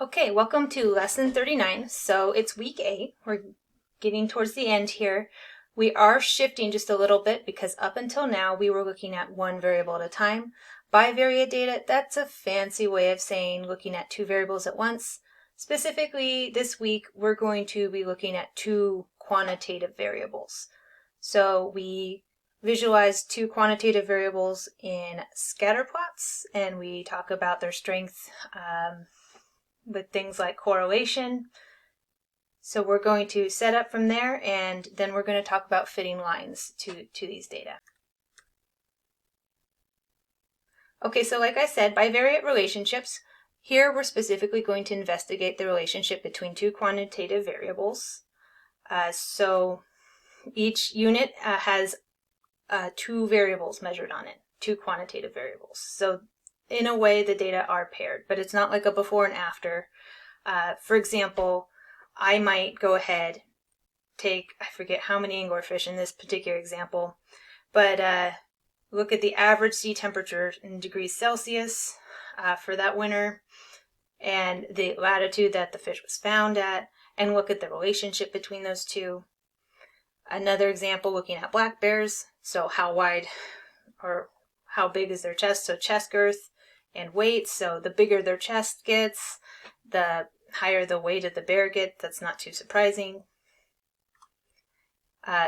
Okay, welcome to lesson 39. So it's week 8. We're getting towards the end here. We are shifting just a little bit because up until now we were looking at one variable at a time. Bivariate data, that's a fancy way of saying looking at two variables at once. Specifically, this week we're going to be looking at two quantitative variables. So we visualize two quantitative variables in scatterplots, and we talk about their strength with things like correlation. So we're going to set up from there, and then we're going to talk about fitting lines to these data. Okay, so like I said, bivariate relationships. Here we're specifically going to investigate the relationship between two quantitative variables. So each unit has two variables measured on it, two quantitative variables. So in a way the data are paired, but it's not like a before and after. For example, I might go ahead, I forget how many anglerfish in this particular example, but look at the average sea temperature in degrees Celsius for that winter and the latitude that the fish was found at, and look at the relationship between those two. Another example, looking at black bears, so how wide or how big is their chest, so chest girth and weight, so the bigger their chest gets, the higher the weight of the bear gets. That's not too surprising.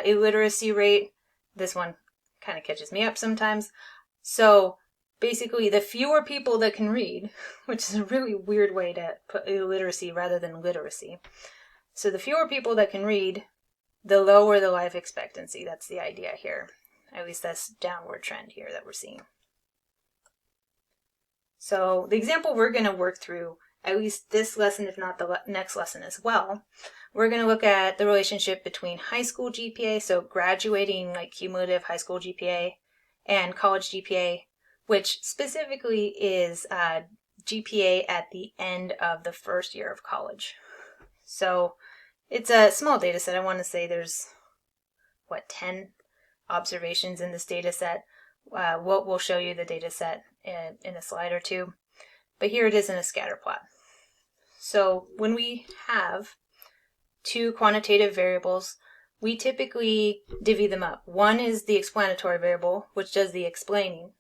Illiteracy rate, this one kind of catches me up sometimes. So basically the fewer people that can read, which is a really weird way to put illiteracy rather than literacy. So the fewer people that can read, the lower the life expectancy. That's the idea here. At least that's downward trend here that we're seeing. So the example we're going to work through, at least this lesson, if not the next lesson as well, we're going to look at the relationship between high school GPA, so graduating like cumulative high school GPA, and college GPA, which specifically is GPA at the end of the first year of college. So it's a small data set. I want to say there's, 10 observations in this data set. We'll show you the data set in a slide or two. But here it is in a scatter plot. So when we have two quantitative variables, we typically divvy them up. One is the explanatory variable, which does the explaining.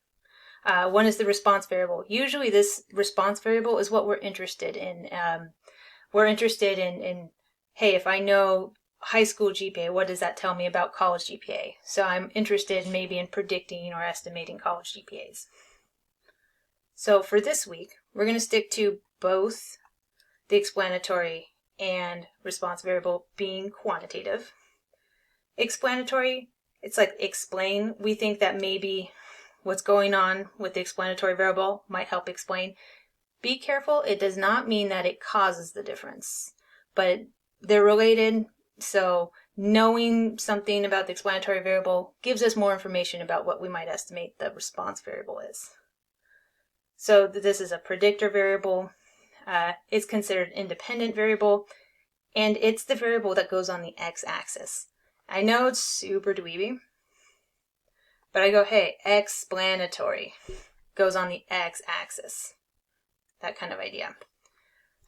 One is the response variable. Usually this response variable is what we're interested in. We're interested in, hey, if I know high school GPA, what does that tell me about college GPA? So I'm interested maybe in predicting or estimating college GPAs. So for this week, we're going to stick to both the explanatory and response variable being quantitative. Explanatory, it's like explain. We think that maybe what's going on with the explanatory variable might help explain. Be careful, it does not mean that it causes the difference, but they're related, so knowing something about the explanatory variable gives us more information about what we might estimate the response variable is. So this is a predictor variable. It's considered independent variable, and it's the variable that goes on the x-axis. I know it's super dweeby, but I go, hey, explanatory goes on the x-axis. That kind of idea.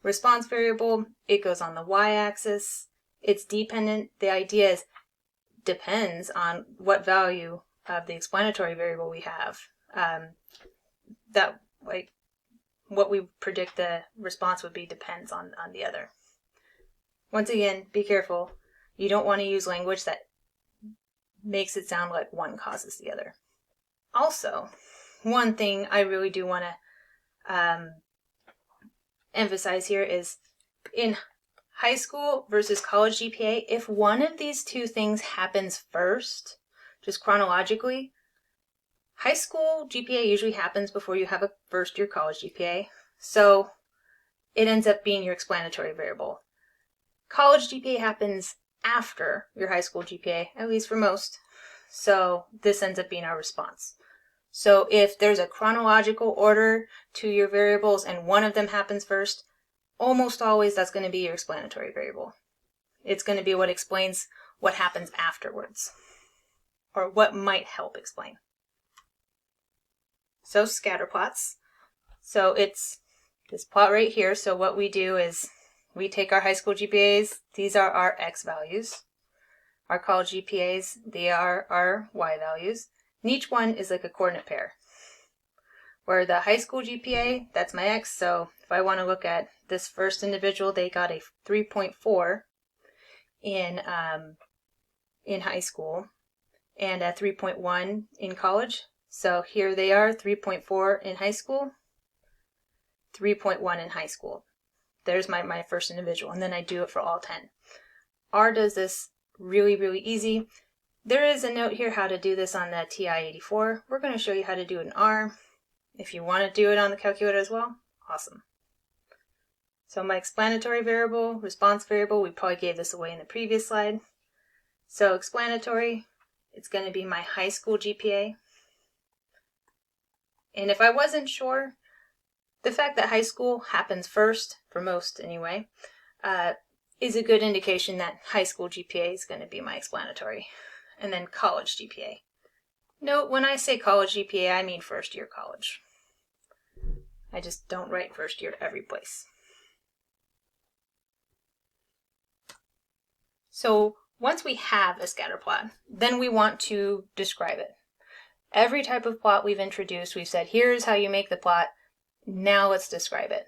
Response variable, it goes on the y-axis. It's dependent. The idea is depends on what value of the explanatory variable we have. That like what we predict the response would be depends on the other. Once again, be careful. You don't want to use language that makes it sound like one causes the other. Also, one thing I really do want to emphasize here is in high school versus college GPA, if one of these two things happens first, just chronologically, high school GPA usually happens before you have a first year college GPA, so it ends up being your explanatory variable. College GPA happens after your high school GPA, at least for most, so this ends up being our response. So if there's a chronological order to your variables and one of them happens first, almost always that's going to be your explanatory variable. It's going to be what explains what happens afterwards, or what might help explain. So scatterplots. So it's this plot right here. So what we do is we take our high school GPAs. These are our X values. Our college GPAs, they are our Y values. And each one is like a coordinate pair. Where the high school GPA, that's my X. So if I want to look at this first individual, they got a 3.4 in high school and a 3.1 in college. So here they are, 3.4 in high school, 3.1 in high school. There's my first individual, and then I do it for all 10. R does this really, really easy. There is a note here how to do this on the TI-84. We're going to show you how to do it in R. If you want to do it on the calculator as well, awesome. So my explanatory variable, response variable, we probably gave this away in the previous slide. So explanatory, it's going to be my high school GPA. And if I wasn't sure, the fact that high school happens first, for most anyway, is a good indication that high school GPA is going to be my explanatory. And then college GPA. Note, when I say college GPA, I mean first year college. I just don't write first year every place. So once we have a scatter plot, then we want to describe it. Every type of plot we've introduced, we've said, here's how you make the plot. Now let's describe it.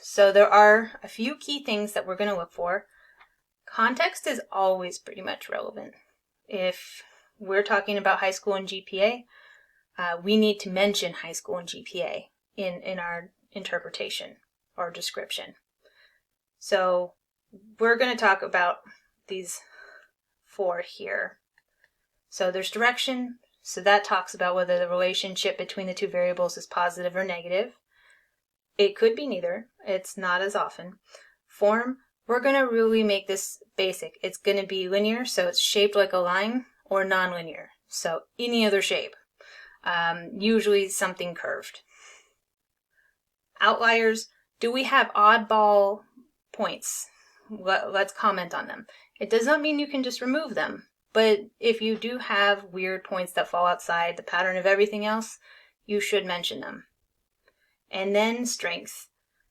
So there are a few key things that we're going to look for. Context is always pretty much relevant. If we're talking about high school and GPA, we need to mention high school and GPA in our interpretation or description. So we're going to talk about these 4 here. So there's direction. So that talks about whether the relationship between the two variables is positive or negative. It could be neither. It's not as often. Form, we're going to really make this basic. It's going to be linear, so it's shaped like a line, or nonlinear, so any other shape, usually something curved. Outliers, do we have oddball points? Let's comment on them. It does not mean you can just remove them, but if you do have weird points that fall outside the pattern of everything else, you should mention them. And then strength.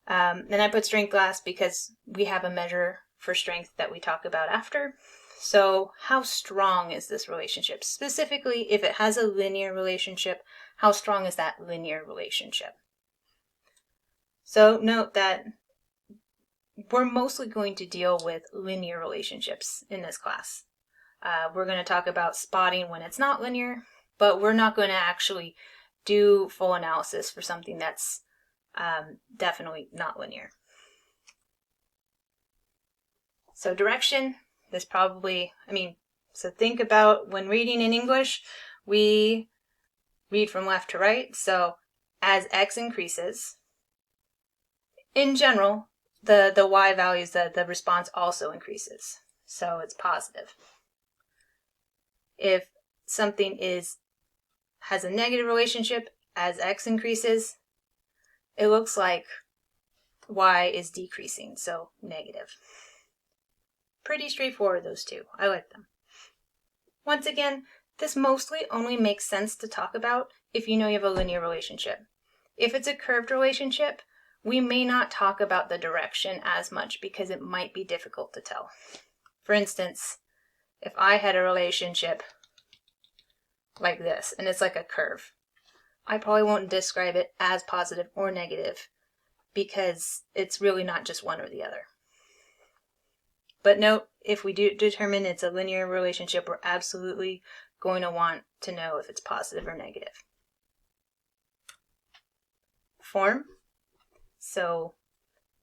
And I put strength last because we have a measure for strength that we talk about after. So how strong is this relationship? Specifically, if it has a linear relationship, how strong is that linear relationship? So note that we're mostly going to deal with linear relationships in this class. We're going to talk about spotting when it's not linear, but we're not going to actually do full analysis for something that's definitely not linear. So direction, this probably, so think about when reading in English, we read from left to right. So as X increases, in general, the Y values, the response also increases. So it's positive. If something has a negative relationship, as X increases, it looks like Y is decreasing, so negative. Pretty straightforward, those two. I like them. Once again, this mostly only makes sense to talk about if you know you have a linear relationship. If it's a curved relationship, we may not talk about the direction as much because it might be difficult to tell. For instance, if I had a relationship like this, and it's like a curve, I probably won't describe it as positive or negative because it's really not just one or the other. But note, if we do determine it's a linear relationship, we're absolutely going to want to know if it's positive or negative. Form. So,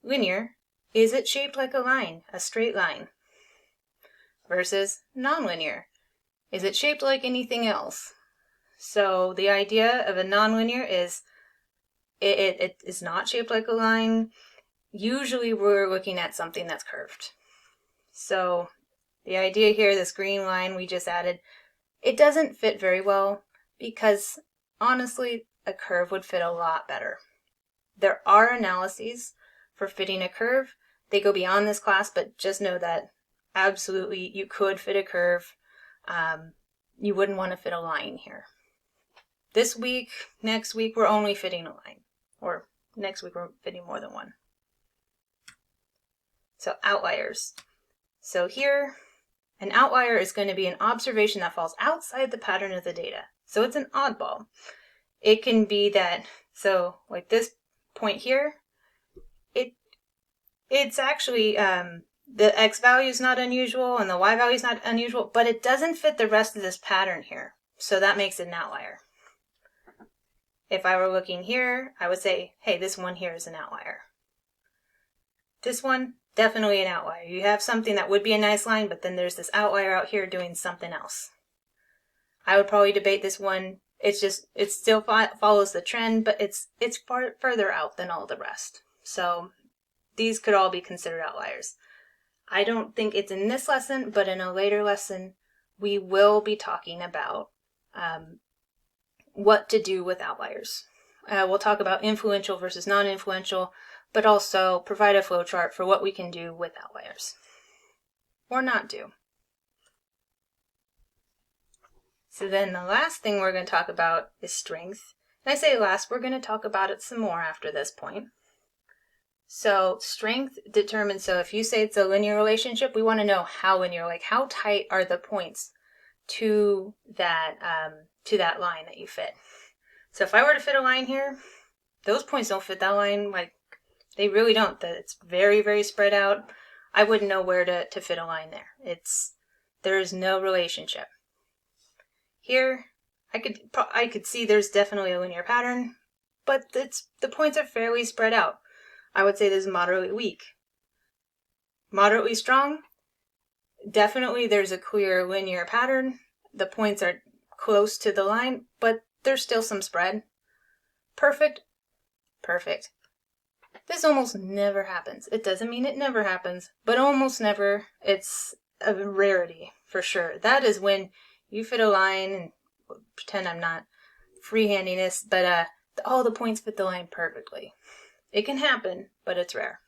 linear, is it shaped like a line, a straight line? Versus nonlinear, is it shaped like anything else? So the idea of a nonlinear is it is not shaped like a line. Usually we're looking at something that's curved. So the idea here, this green line we just added, it doesn't fit very well because honestly, a curve would fit a lot better. There are analyses for fitting a curve. They go beyond this class, but just know that absolutely you could fit a curve. You wouldn't want to fit a line here. This week, next week, we're only fitting a line, or next week we're fitting more than one. So outliers. So here, an outlier is going to be an observation that falls outside the pattern of the data. So it's an oddball. It can be that, so like this point here, it's actually, the x value is not unusual and the y value is not unusual, but it doesn't fit the rest of this pattern here. So that makes it an outlier. If I were looking here, I would say, hey, this one here is an outlier. This one, definitely an outlier. You have something that would be a nice line, but then there's this outlier out here doing something else. I would probably debate this one. It still follows the trend, but it's further out than all the rest. So these could all be considered outliers. I don't think it's in this lesson, but in a later lesson, we will be talking about what to do with outliers. We'll talk about influential versus non-influential, but also provide a flowchart for what we can do with outliers, or not do. So then the last thing we're going to talk about is strength. And I say last, we're going to talk about it some more after this point. So strength determines, so if you say it's a linear relationship, we want to know how linear, like how tight are the points to that line that you fit. So if I were to fit a line here, those points don't fit that line, like they really don't. It's very, very spread out. I wouldn't know where to fit a line there. There is no relationship. Here, I could see there's definitely a linear pattern, but the points are fairly spread out. I would say this is moderately weak. Moderately strong, definitely there's a clear linear pattern. The points are close to the line, but there's still some spread. Perfect, perfect. This almost never happens. It doesn't mean it never happens, but almost never. It's a rarity for sure. That is when you fit a line, and pretend I'm not freehanding this, but all the points fit the line perfectly. It can happen, but it's rare.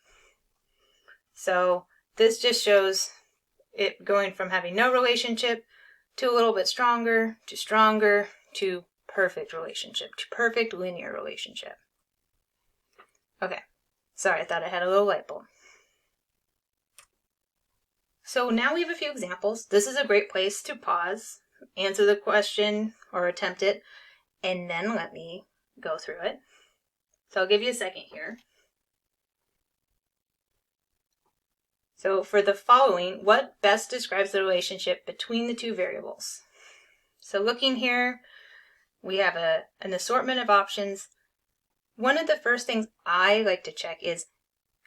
So this just shows it going from having no relationship to a little bit stronger to perfect relationship, to perfect linear relationship. Okay, sorry, I thought I had a little light bulb. So now we have a few examples. This is a great place to pause, answer the question or attempt it, and then let me go through it. So I'll give you a second here. So for the following, what best describes the relationship between the two variables? So looking here, we have an assortment of options. One of the first things I like to check is,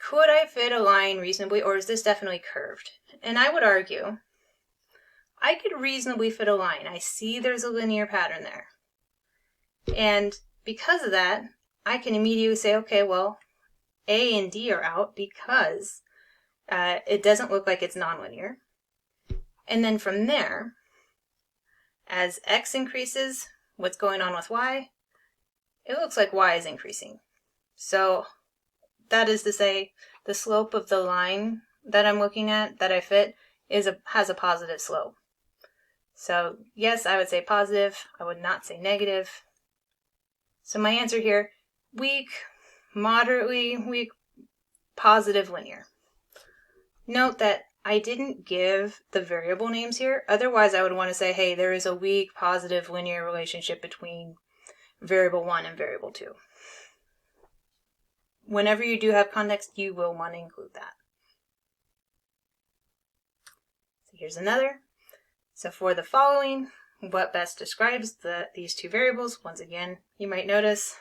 could I fit a line reasonably, or is this definitely curved? And I would argue, I could reasonably fit a line. I see there's a linear pattern there. And because of that, I can immediately say, okay, well, A and D are out because it doesn't look like it's nonlinear. And then from there, as X increases, what's going on with Y? It looks like Y is increasing. So that is to say, the slope of the line that I'm looking at, that I fit, has a positive slope. So yes, I would say positive. I would not say negative. So my answer here, weak, moderately weak, positive, linear. Note that I didn't give the variable names here. Otherwise, I would want to say, hey, there is a weak, positive, linear relationship between variable 1 and variable 2. Whenever you do have context, you will want to include that. So here's another. So for the following, what best describes these two variables? Once again, you might notice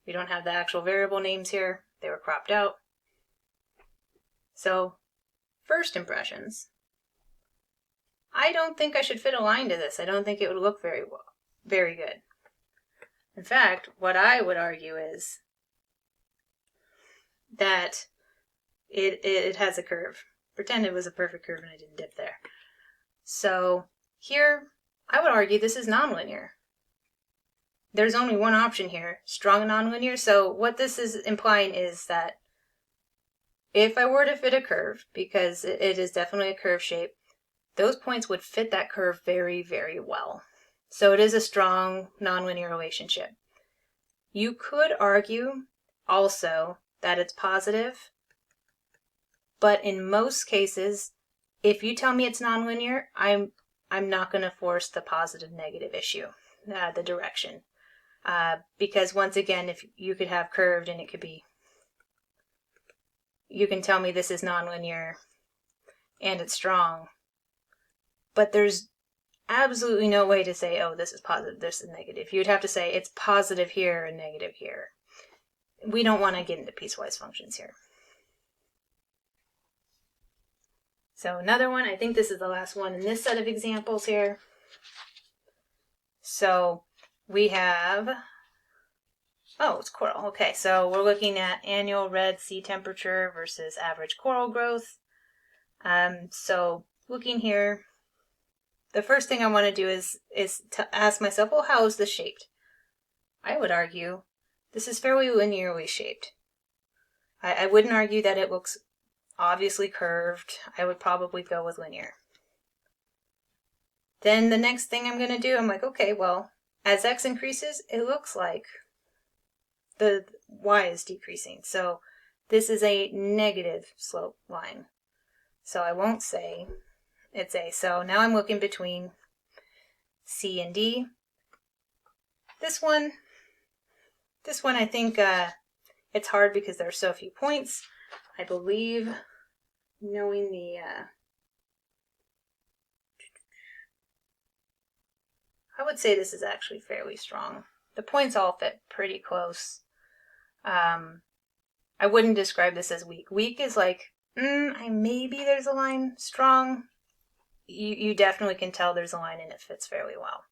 we don't have the actual variable names here. They were cropped out. So first impressions. I don't think I should fit a line to this. I don't think it would look very good. In fact, what I would argue is that it has a curve. Pretend it was a perfect curve and I didn't dip there. So here, I would argue this is nonlinear. There's only one option here, strong and nonlinear. So what this is implying is that if I were to fit a curve, because it is definitely a curve shape, those points would fit that curve very, very well. So it is a strong nonlinear relationship. You could argue also that it's positive. But in most cases, if you tell me it's nonlinear, I'm not going to force the positive negative issue, the direction. Because once again, if you could have curved and it could be, you can tell me this is nonlinear and it's strong, but there's absolutely no way to say, oh, this is positive, this is negative. You'd have to say it's positive here and negative here. We don't want to get into piecewise functions here. So another one, I think this is the last one in this set of examples here. So we have, oh, it's coral. Okay, so we're looking at annual red sea temperature versus average coral growth. So looking here, the first thing I want to do is to ask myself, well, how is this shaped? I would argue this is fairly linearly shaped. I wouldn't argue that it looks obviously curved. I would probably go with linear. Then the next thing I'm going to do, I'm like, okay, well, as x increases, it looks like the y is decreasing. So this is a negative slope line. So I won't say it's A. So now I'm looking between C and D. This one I think it's hard because there are so few points. I believe, knowing the I would say this is actually fairly strong. The points all fit pretty close. I wouldn't describe this as weak. Weak is like, maybe there's a line. Strong, you definitely can tell there's a line and it fits fairly well.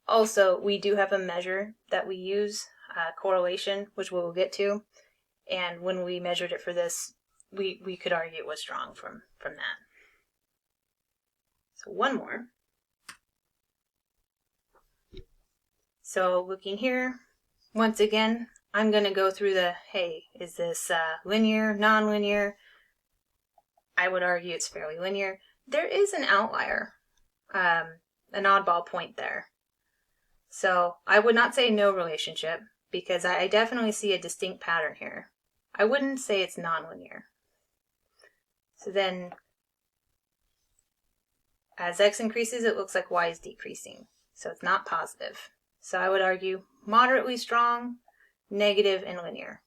Also, we do have a measure that we use, correlation, which we'll get to. And when we measured it for this, we could argue it was strong from that. So one more. So looking here, once again, I'm going to go through the, hey, is this linear, non-linear? I would argue it's fairly linear. There is an outlier, an oddball point there. So I would not say no relationship, because I definitely see a distinct pattern here. I wouldn't say it's non-linear. So then, as x increases, it looks like y is decreasing. So it's not positive. So I would argue moderately strong, negative, and linear.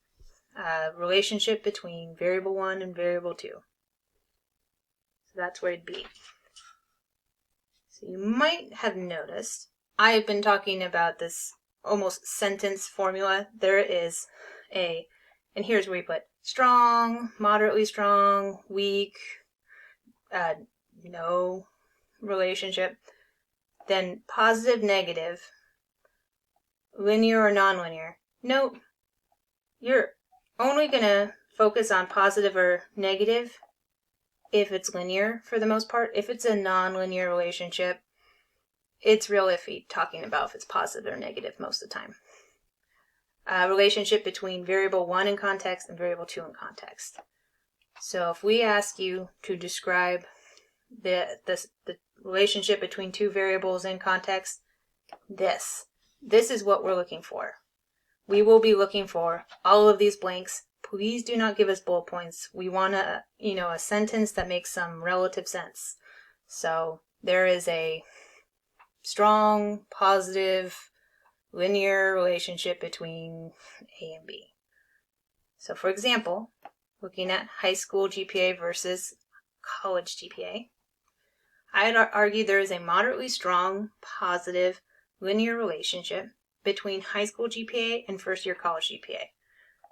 Relationship between variable 1 and variable 2. So that's where it'd be. So you might have noticed, I have been talking about this almost sentence formula. There is and here's where you put strong, moderately strong, weak, no relationship, then positive, negative, linear or nonlinear. Note, you're only going to focus on positive or negative if it's linear for the most part. If it's a nonlinear relationship, it's real iffy talking about if it's positive or negative most of the time. Relationship between variable 1 in context and variable 2 in context. So if we ask you to describe the relationship between two variables in context, this is what we're looking for. We will be looking for all of these blanks. Please do not give us bullet points. We want a sentence that makes some relative sense. So there is a strong, positive, linear relationship between A and B. So for example, looking at high school GPA versus college GPA, I'd argue there is a moderately strong, positive, linear relationship between high school GPA and first year college GPA.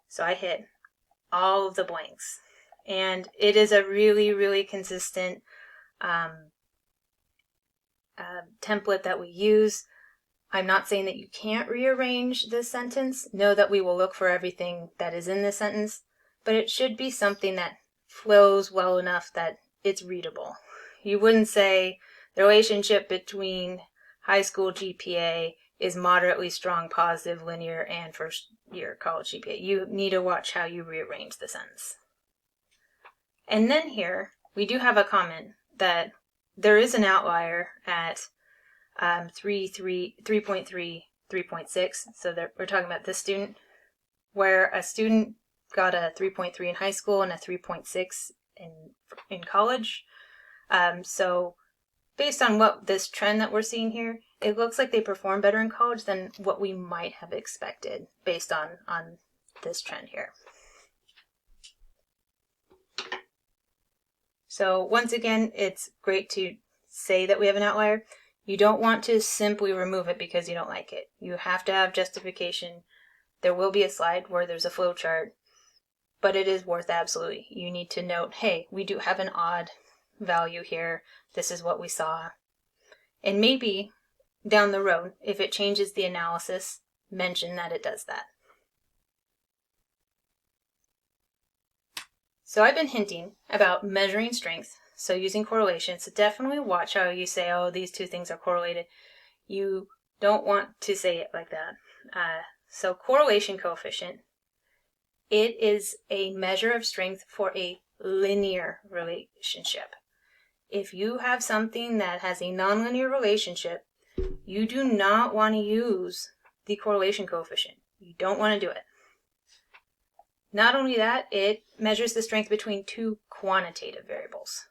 So I hit all of the blanks. And it is a really, really consistent template that we use. I'm not saying that you can't rearrange this sentence. Know that we will look for everything that is in this sentence, but it should be something that flows well enough that it's readable. You wouldn't say the relationship between high school GPA is moderately strong, positive, linear, and first year college GPA. You need to watch how you rearrange the sentence. And then here, we do have a comment that there is an outlier at 3.3, 3.6. So we're talking about this student. where a student got a 3.3 in high school and a 3.6 in college. So based on what this trend that we're seeing here, it looks like they perform better in college than what we might have expected based on this trend here. So once again, it's great to say that we have an outlier. You don't want to simply remove it because you don't like it. You have to have justification. There will be a slide where there's a flow chart, but it is worth absolutely. You need to note, hey, we do have an odd value here. This is what we saw. And maybe down the road, if it changes the analysis, mention that it does that. So I've been hinting about measuring strength, so using correlation. So definitely watch how you say, oh, these two things are correlated. You don't want to say it like that. So correlation coefficient, it is a measure of strength for a linear relationship. If you have something that has a nonlinear relationship, you do not want to use the correlation coefficient. You don't want to do it. Not only that, it measures the strength between two quantitative variables.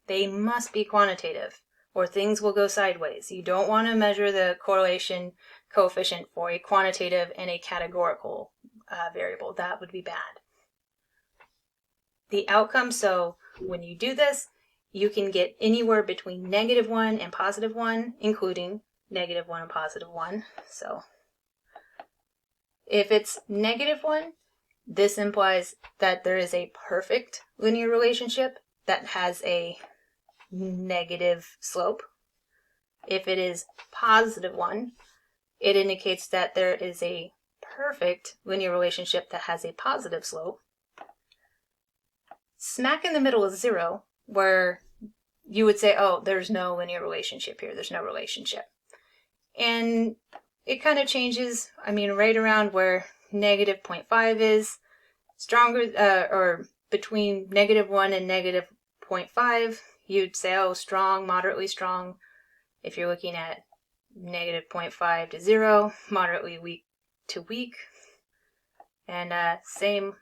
They must be quantitative, or things will go sideways. You don't want to measure the correlation coefficient for a quantitative and a categorical variable. That would be bad. The outcome, so when you do this, you can get anywhere between -1 and +1, including -1 and +1. So if it's -1, this implies that there is a perfect linear relationship that has a negative slope. If it is +1, it indicates that there is a perfect linear relationship that has a positive slope. Smack in the middle is 0, where you would say, oh, there's no linear relationship here. There's no relationship. And it kind of changes, right around where -0.5 is stronger, or between -1 and -0.5, you'd say, oh, strong, moderately strong. If you're looking at -0.5 to 0, moderately weak to weak. And same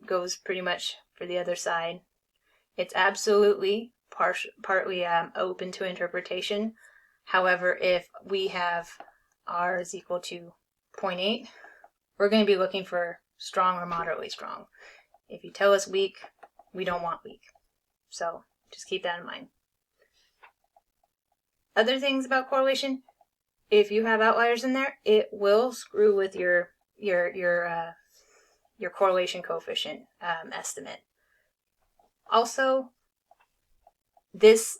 goes pretty much for the other side. It's absolutely partly open to interpretation. However, if we have R is equal to 0.8, we're going to be looking for strong or moderately strong. If you tell us weak, we don't want weak. So just keep that in mind. Other things about correlation, if you have outliers in there, it will screw with your correlation coefficient estimate. Also, this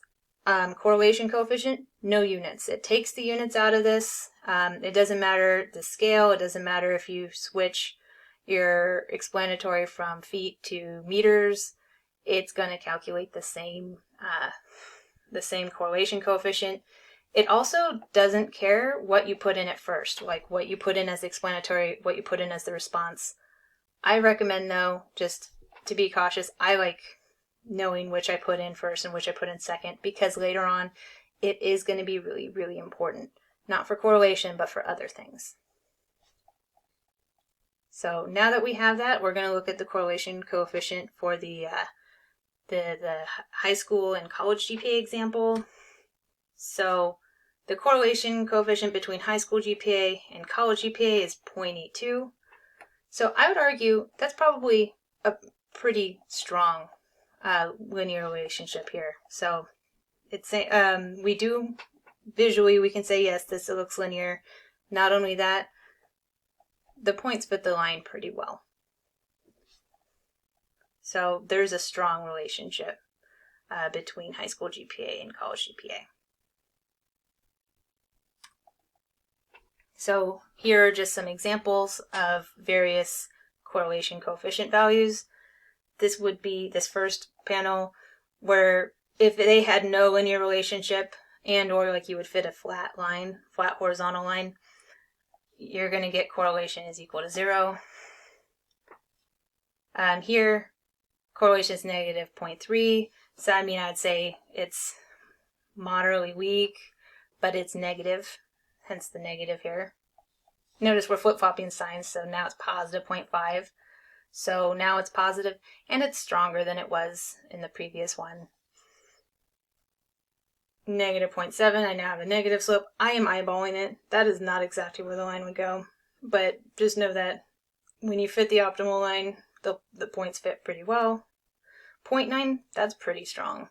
correlation coefficient, no units. It takes the units out of this. It doesn't matter the scale. It doesn't matter if you switch your explanatory from feet to meters. It's going to calculate the same correlation coefficient. It also doesn't care what you put in at first, like what you put in as explanatory, what you put in as the response. I recommend, though, just to be cautious, I like knowing which I put in first and which I put in second, because later on it is going to be really, really important. Not for correlation, but for other things. So now that we have that, we're going to look at the correlation coefficient for the high school and college GPA example. So the correlation coefficient between high school GPA and college GPA is 0.82. So I would argue that's probably a pretty strong linear relationship here. So it's we do visually, we can say, yes, this looks linear. Not only that, the points fit the line pretty well. So there's a strong relationship between high school GPA and college GPA. So here are just some examples of various correlation coefficient values. This would be this first panel where if they had no linear relationship and or like you would fit a flat horizontal line, you're going to get correlation is equal to 0. Here, correlation is -0.3. So I'd say it's moderately weak, but it's negative, hence the negative here. Notice we're flip-flopping signs, so now it's positive 0.5. So now it's positive, and it's stronger than it was in the previous one. Negative 0.7, I now have a negative slope. I am eyeballing it. That is not exactly where the line would go, but just know that when you fit the optimal line, the points fit pretty well. 0.9, that's pretty strong.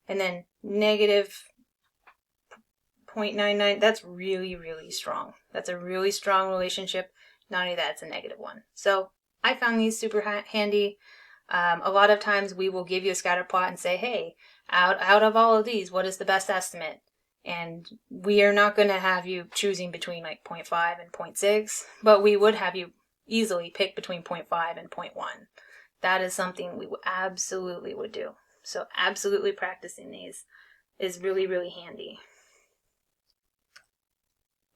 And then negative 0.99, that's really, really strong. That's a really strong relationship. Not only that, it's a -1. So I found these super handy. A lot of times we will give you a scatter plot and say, hey, out of all of these, what is the best estimate? And we are not going to have you choosing between like 0.5 and 0.6, but we would have you easily pick between 0.5 and 0.1. That is something we absolutely would do. So absolutely practicing these is really, really handy.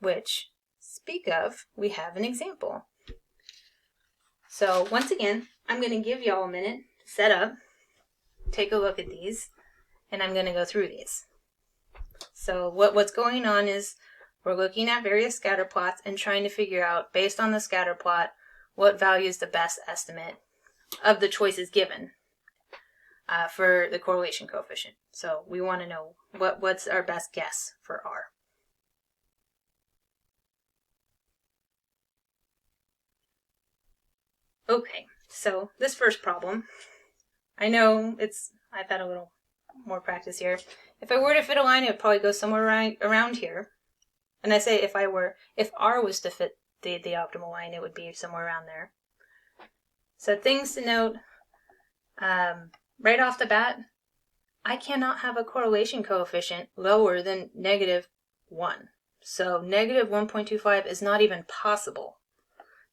Which, speak of, we have an example. So once again, I'm going to give y'all a minute to set up, take a look at these, and I'm going to go through these. So what's going on is we're looking at various scatter plots and trying to figure out, based on the scatter plot, what value is the best estimate of the choices given for the correlation coefficient. So we want to know what's our best guess for R. Okay, so this first problem, I know I've had a little more practice here. If I were to fit a line, it would probably go somewhere around here. And I say if R was to fit the optimal line, it would be somewhere around there. So things to note, right off the bat, I cannot have a correlation coefficient lower than -1. So -1.25 is not even possible.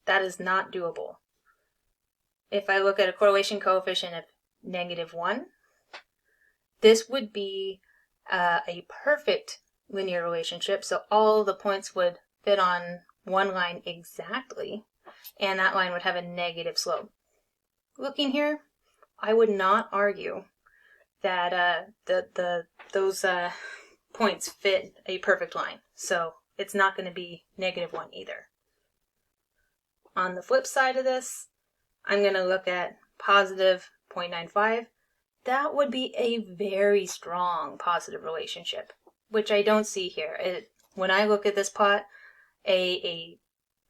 That is not doable. If I look at a correlation coefficient of -1, this would be a perfect linear relationship. So all the points would fit on one line exactly, and that line would have a negative slope. Looking here, I would not argue that those points fit a perfect line. So it's not going to be -1 either. On the flip side of this, I'm going to look at positive 0.95. That would be a very strong positive relationship, which I don't see here. When I look at this plot, a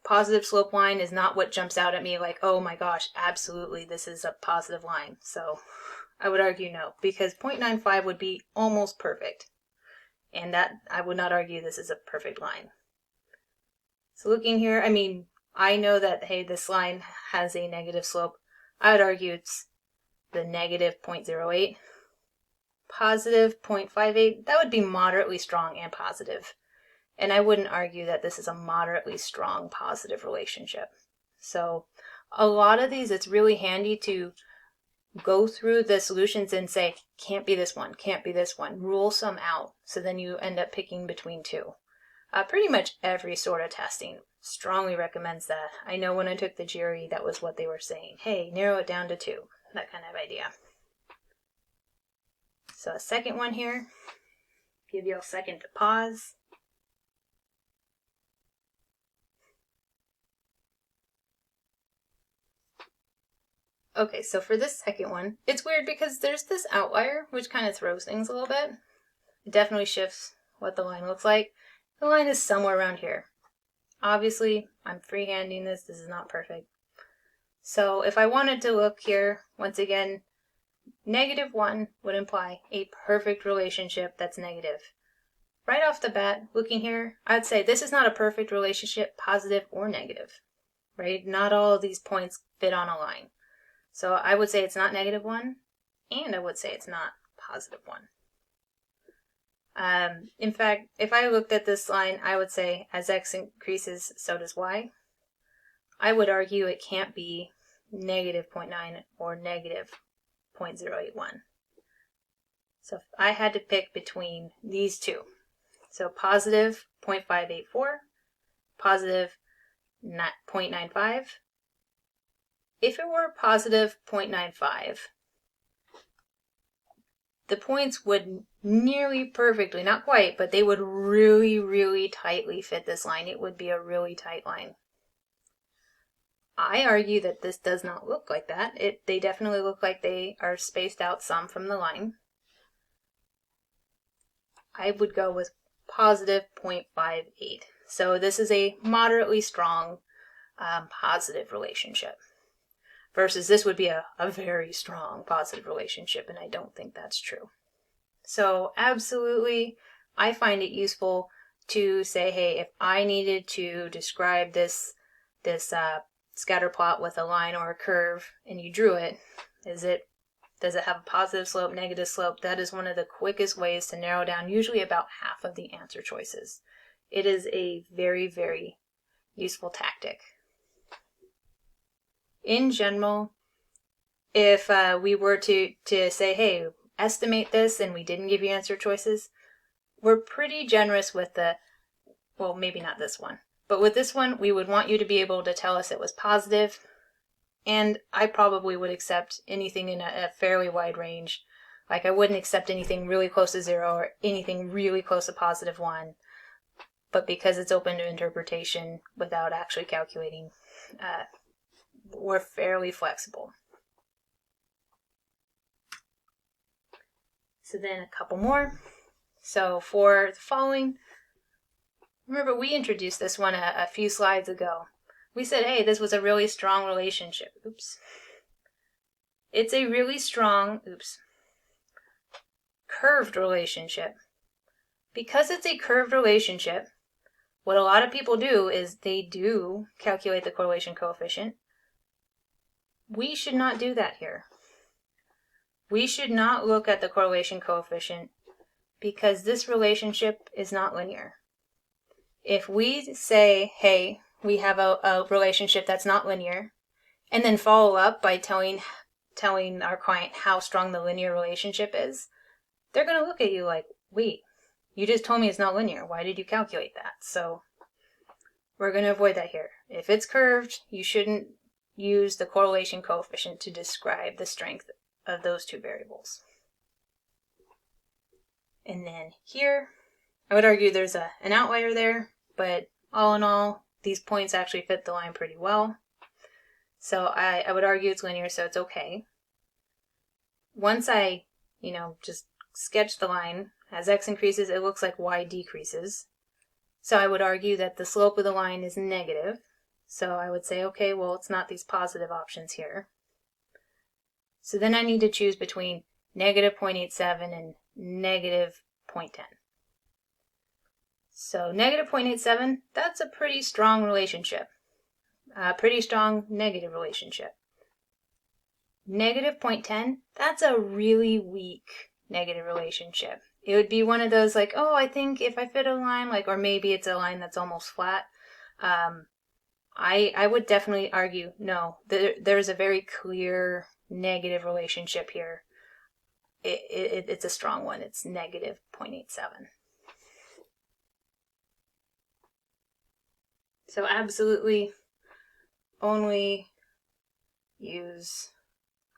positive slope line is not what jumps out at me like, oh my gosh, absolutely, this is a positive line. So I would argue no, because 0.95 would be almost perfect. And that I would not argue this is a perfect line. So looking here, I mean, I know that, hey, this line has a negative slope. I would argue it's the -0.08. Positive 0.58, that would be moderately strong and positive. And I wouldn't argue that this is a moderately strong positive relationship. So a lot of these, it's really handy to go through the solutions and say, can't be this one, can't be this one. Rule some out. So then you end up picking between two. Pretty much every sort of testing strongly recommends that. I know when I took the GRE, that was what they were saying. Hey, narrow it down to 2. That kind of idea. So a second one here. Give you a second to pause. Okay, so for this second one, it's weird because there's this outlier, which kind of throws things a little bit. It definitely shifts what the line looks like. The line is somewhere around here. Obviously, I'm freehanding this. This is not perfect. So if I wanted to look here, once again, -1 would imply a perfect relationship that's negative. Right off the bat, looking here, I'd say this is not a perfect relationship, positive or negative, right? Not all of these points fit on a line. So I would say it's not -1, and I would say it's not +1. In fact, if I looked at this line, I would say as x increases, so does y. I would argue it can't be -0.9 or -0.081. So if I had to pick between these two, so positive 0.584, positive 0.95. If it were positive 0.95, the points would nearly perfectly, not quite, but they would really, really tightly fit this line. It would be a really tight line. I argue that this does not look like that. They definitely look like they are spaced out some from the line. I would go with positive 0.58. So this is a moderately strong positive relationship. Versus this would be a very strong positive relationship, and I don't think that's true. So absolutely, I find it useful to say, hey, if I needed to describe this scatter plot with a line or a curve, and you drew it, does it have a positive slope, negative slope? That is one of the quickest ways to narrow down usually about half of the answer choices. It is a very, very useful tactic. In general, if we were to say, hey, estimate this, and we didn't give you answer choices, we're pretty generous with well, maybe not this one, but with this one, we would want you to be able to tell us it was positive, and I probably would accept anything in a fairly wide range. Like, I wouldn't accept anything really close to 0 or anything really close to positive 1, but because it's open to interpretation without actually calculating, we're fairly flexible. So then a couple more. So for the following, remember we introduced this one a few slides ago. We said, hey, this was a really strong relationship. Oops. It's a really strong, curved relationship. Because it's a curved relationship, what a lot of people do is they do calculate the correlation coefficient. We should not do that here. We should not look at the correlation coefficient because this relationship is not linear. If we say, hey, we have a relationship that's not linear, and then follow up by telling our client how strong the linear relationship is, they're going to look at you like, wait, you just told me it's not linear. Why did you calculate that? So we're going to avoid that here. If it's curved, you shouldn't use the correlation coefficient to describe the strength of those two variables. And then here, I would argue there's an outlier there, but all in all, these points actually fit the line pretty well. So I would argue it's linear, so it's okay. Once I, just sketch the line, as x increases, it looks like y decreases. So I would argue that the slope of the line is negative. So I would say, okay, well, it's not these positive options here. So then I need to choose between negative 0.87 and negative 0.10. So negative 0.87, that's a pretty strong relationship. A pretty strong negative relationship. Negative 0.10, that's a really weak negative relationship. It would be one of those like, oh, I think if I fit a line, or maybe it's a line that's almost flat. I would definitely argue, no, there's a very clear negative relationship here. It's a strong one. It's negative 0.87. So absolutely only use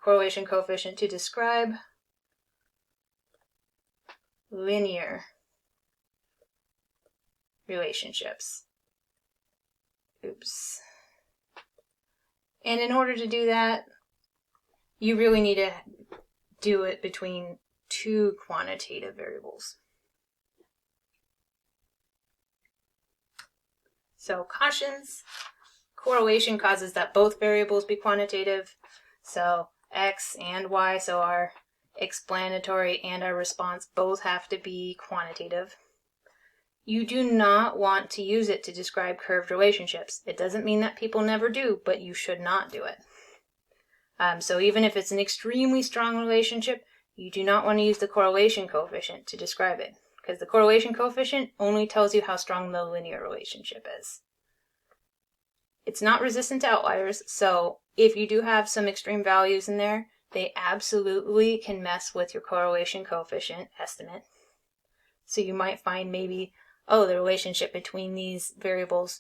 correlation coefficient to describe linear relationships. And in order to do that, you really need to do it between two quantitative variables. So cautions, correlation causes that both variables be quantitative. So x and y, so our explanatory and our response both have to be quantitative. You do not want to use it to describe curved relationships. It doesn't mean that people never do, but you should not do it. So even if it's an extremely strong relationship, you do not want to use the correlation coefficient to describe it, because the correlation coefficient only tells you how strong the linear relationship is. It's not resistant to outliers, so if you do have some extreme values in there, they absolutely can mess with your correlation coefficient estimate. So you might find maybe, oh, the relationship between these variables,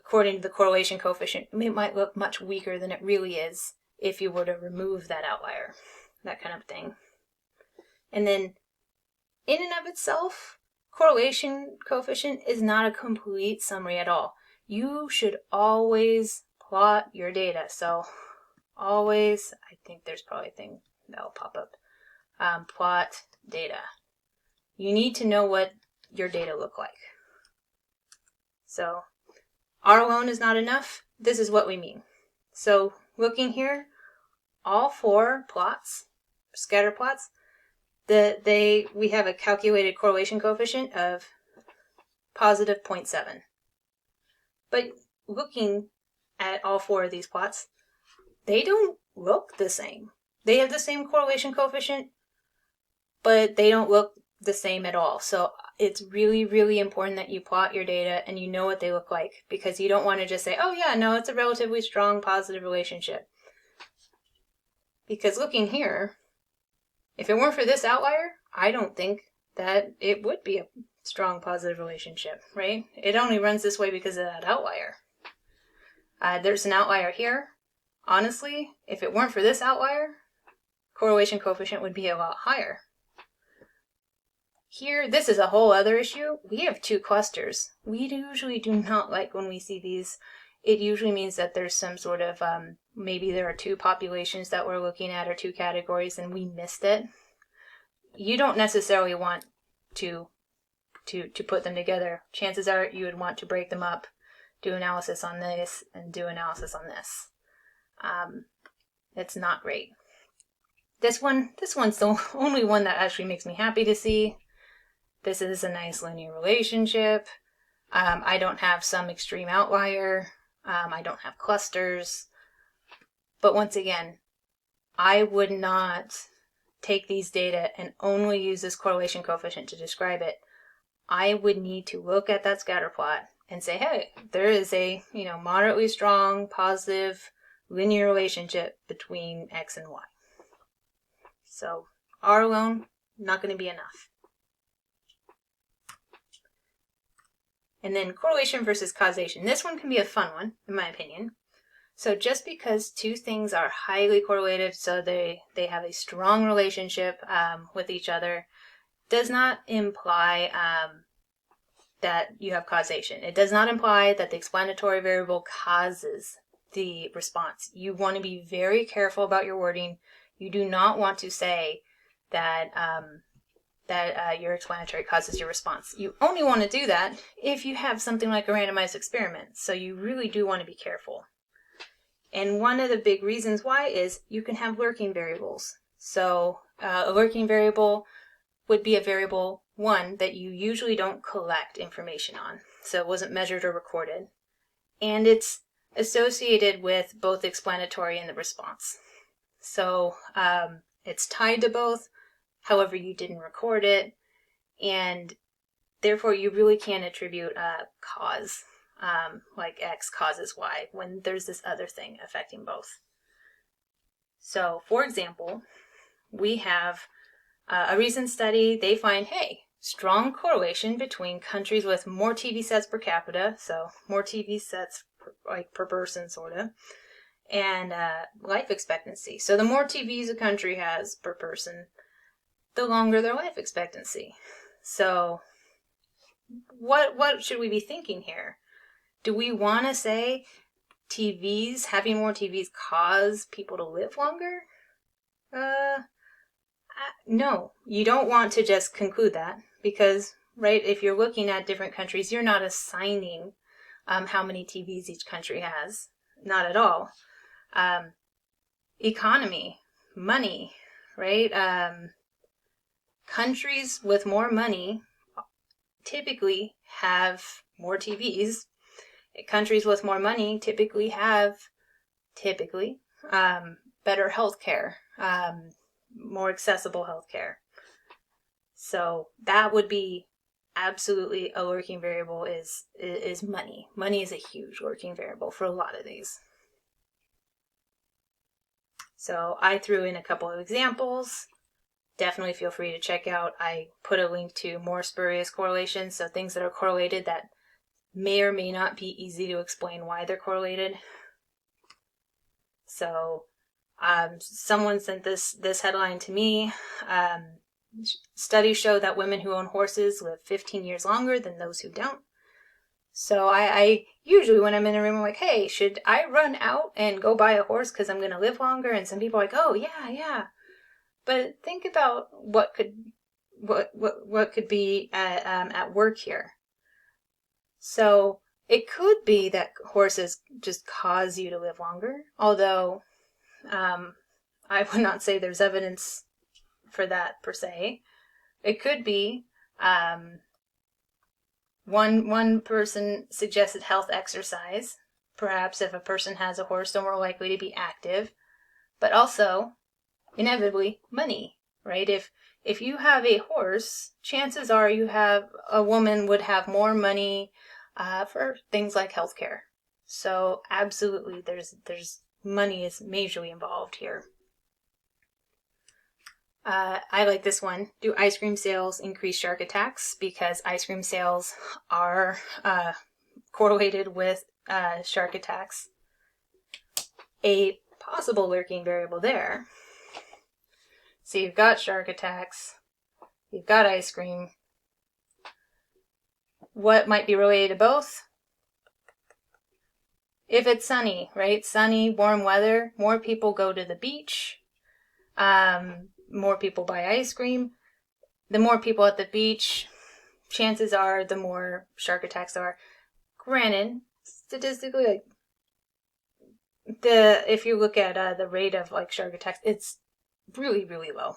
according to the correlation coefficient, it might look much weaker than it really is if you were to remove that outlier, that kind of thing. And then in and of itself, correlation coefficient is not a complete summary at all. You should always plot your data. So always, I think there's probably a thing that'll pop up. Plot data. You need to know what your data look like. So R alone is not enough. This is what we mean. So looking here, all 4 plots, scatter plots, we have a calculated correlation coefficient of positive 0.7. But looking at all 4 of these plots, they don't look the same. They have the same correlation coefficient, but they don't look the same at all. So it's really, really important that you plot your data and you know what they look like, because you don't want to just say, oh yeah, no, it's a relatively strong positive relationship. Because looking here, if it weren't for this outlier, I don't think that it would be a strong positive relationship, right? It only runs this way because of that outlier. There's an outlier here. Honestly, if it weren't for this outlier, correlation coefficient would be a lot higher. Here, this is a whole other issue. We have 2 clusters. We usually do not like when we see these. It usually means that there's some sort of, maybe there are 2 populations that we're looking at or 2 categories and we missed it. You don't necessarily want to put them together. Chances are you would want to break them up, do analysis on this and do analysis on this. It's not great. This one's the only one that actually makes me happy to see. This is a nice linear relationship. I don't have some extreme outlier. I don't have clusters. But once again, I would not take these data and only use this correlation coefficient to describe it. I would need to look at that scatter plot and say, hey, there is a moderately strong positive linear relationship between X and Y. So R alone, not going to be enough. And then correlation versus causation. This one can be a fun one, in my opinion. So just because 2 things are highly correlated, so they have a strong relationship with each other, does not imply that you have causation. It does not imply that the explanatory variable causes the response. You want to be very careful about your wording. You do not want to say that your explanatory causes your response. You only want to do that if you have something like a randomized experiment. So you really do want to be careful. And one of the big reasons why is you can have lurking variables. So a lurking variable would be a variable, one, that you usually don't collect information on. So it wasn't measured or recorded. And it's associated with both the explanatory and the response. So it's tied to both. However, you didn't record it, and therefore you really can't attribute a cause, like X causes Y, when there's this other thing affecting both. So, for example, we have a recent study. They find, hey, strong correlation between countries with more TV sets per capita, so more TV sets per person, sort of, and life expectancy. So the more TVs a country has per person, the longer their life expectancy. So what should we be thinking here? Do we want to say having more TVs cause people to live longer? No, you don't want to just conclude that, because, right, if you're looking at different countries, you're not assigning how many TVs each country has. Not at all. Economy, money, right? Countries with more money typically have more TVs. Countries with more money typically have better health care, more accessible health care. So that would be absolutely a lurking variable is money. Money is a huge lurking variable for a lot of these. So I threw in a couple of examples. Definitely feel free to check out. I put a link to more spurious correlations, so things that are correlated that may or may not be easy to explain why they're correlated. So someone sent this headline to me. Studies show that women who own horses live 15 years longer than those who don't. So I usually, when I'm in a room, I'm like, hey, should I run out and go buy a horse because I'm going to live longer? And some people are like, oh, yeah. But think about what could be at work here. So it could be that horses just cause you to live longer, although I would not say there's evidence for that per se. It could be one person suggested health exercise. Perhaps if a person has a horse, they're more likely to be active. But also, inevitably, money, right? If you have a horse, chances are a woman would have more money for things like healthcare. So absolutely, there's money is majorly involved here. I like this one. Do ice cream sales increase shark attacks? Because ice cream sales are correlated with shark attacks. A possible lurking variable there. So you've got shark attacks, you've got ice cream. What might be related to both? If it's sunny, right? Sunny, warm weather, more people go to the beach. More people buy ice cream. The more people at the beach, chances are the more shark attacks are. Granted, statistically, if you look at the rate of shark attacks, it's really, really low.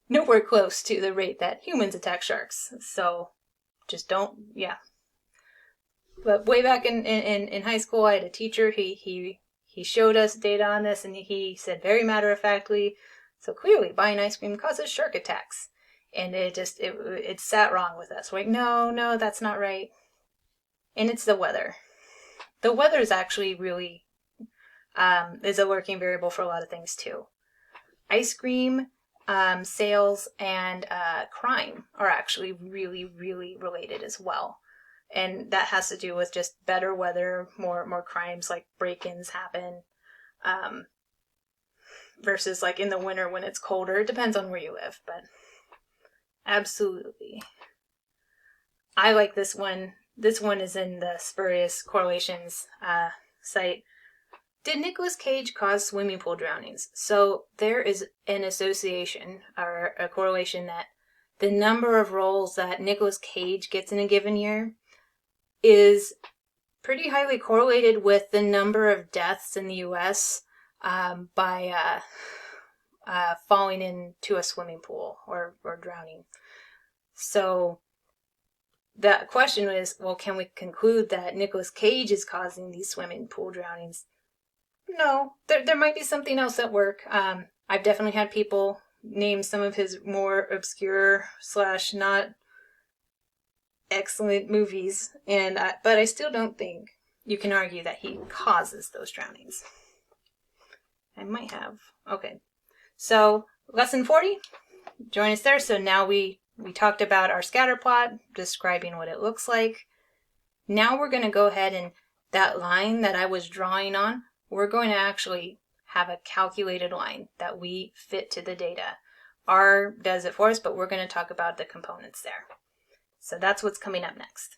Nowhere close to the rate that humans attack sharks. So just don't, yeah. But way back in high school, I had a teacher. He showed us data on this, and he said very matter-of-factly, so clearly buying ice cream causes shark attacks. And it sat wrong with us. We're like, no, that's not right. And it's the weather. The weather is actually really is a lurking variable for a lot of things too. Ice cream sales and crime are actually really, really related as well. And that has to do with just better weather, more crimes like break-ins happen, versus in the winter when it's colder. It depends on where you live, but absolutely. I like this one. This one is in the Spurious Correlations site. Did Nicolas Cage cause swimming pool drownings? So there is an association or a correlation that the number of roles that Nicolas Cage gets in a given year is pretty highly correlated with the number of deaths in the U.S. By falling into a swimming pool or drowning. So the question is, well, can we conclude that Nicolas Cage is causing these swimming pool drownings? No, there might be something else at work. I've definitely had people name some of his more obscure / not excellent movies, but I still don't think you can argue that he causes those drownings. I might have. Okay. So, lesson 40, join us there. So now we talked about our scatter plot, describing what it looks like. Now we're going to go ahead and that line that I was drawing on, we're going to actually have a calculated line that we fit to the data. R does it for us, but we're going to talk about the components there. So that's what's coming up next.